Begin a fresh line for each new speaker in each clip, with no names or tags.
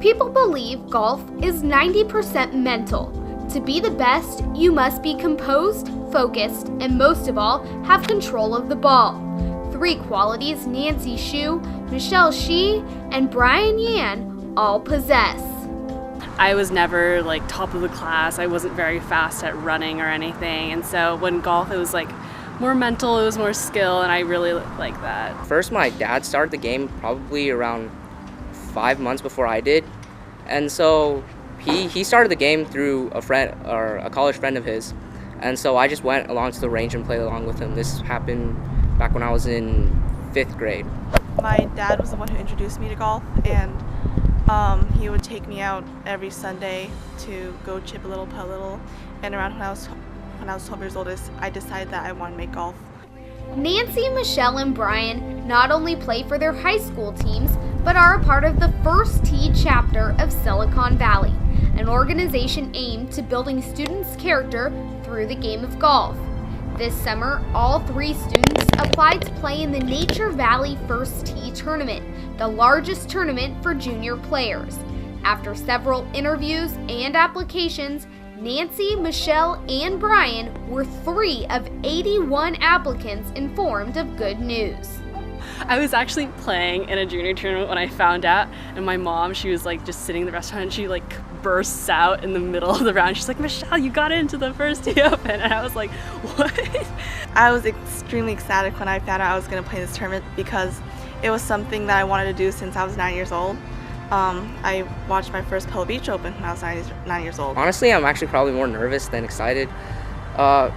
People believe golf is 90% mental. To be the best, you must be composed, focused, and most of all, have control of the ball. Three qualities Nancy Hsu, Michelle Shi, and Brian Yan all possess.
I was never top of the class. I wasn't very fast at running or anything. And so when golf, it was more mental, it was more skill, and I really like that.
First, my dad started the game probably around 5 months before I did. And so he started the game through a friend or a college friend of his. And so I just went along to the range and played along with him. This happened back when I was in 5th grade.
My dad was the one who introduced me to golf, and he would take me out every Sunday to go chip a little, putt a little. And around when I was 12 years old, I decided that I wanted to make golf.
Nancy, Michelle, and Brian not only play for their high school teams, but are a part of the First Tee chapter of Silicon Valley, an organization aimed to building students' character through the game of golf. This summer, all 3 students applied to play in the Nature Valley First Tee tournament, the largest tournament for junior players. After several interviews and applications, Nancy, Michelle, and Brian were 3 of 81 applicants informed of good news.
I was actually playing in a junior tournament when I found out, and my mom, she was just sitting in the restaurant, and she bursts out in the middle of the round. She's like, "Michelle, you got into the First Tee Open." And I was like, "What?"
I was extremely ecstatic when I found out I was going to play this tournament because it was something that I wanted to do since I was 9 years old. I watched my first Pebble Beach Open when I was 9 years old.
Honestly, I'm actually probably more nervous than excited. The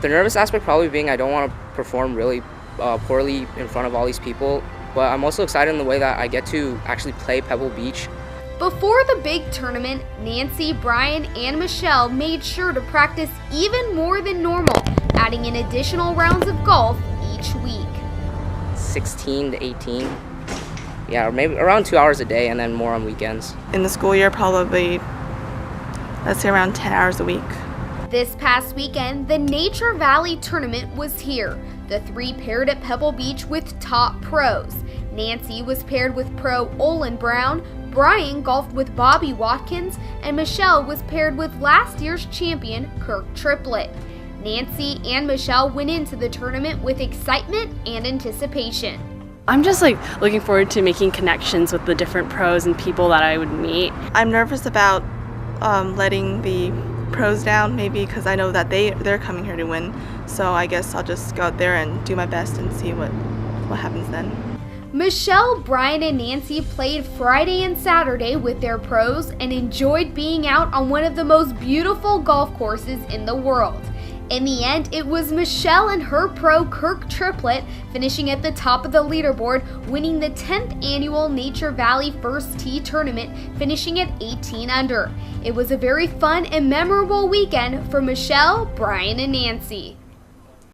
nervous aspect probably being I don't want to perform really poorly in front of all these people, but I'm also excited in the way that I get to actually play Pebble Beach.
Before the big tournament, Nancy, Brian, and Michelle made sure to practice even more than normal, adding in additional rounds of golf each week.
16 to 18. Yeah, or maybe around 2 hours a day and then more on weekends.
In the school year, probably, let's say around 10 hours a week.
This past weekend, the Nature Valley tournament was here. The 3 paired at Pebble Beach with top pros. Nancy was paired with pro Olin Brown, Brian golfed with Bobby Watkins, and Michelle was paired with last year's champion, Kirk Triplett. Nancy and Michelle went into the tournament with excitement and anticipation.
I'm just looking forward to making connections with the different pros and people that I would meet.
I'm nervous about letting the pros down, maybe because I know that they're coming here to win. So I guess I'll just go out there and do my best and see what happens then.
Michelle, Brian, and Nancy played Friday and Saturday with their pros and enjoyed being out on one of the most beautiful golf courses in the world. In the end, it was Michelle and her pro Kirk Triplett finishing at the top of the leaderboard, winning the 10th annual Nature Valley First Tee tournament, finishing at 18 under. It was a very fun and memorable weekend for Michelle, Brian, and Nancy.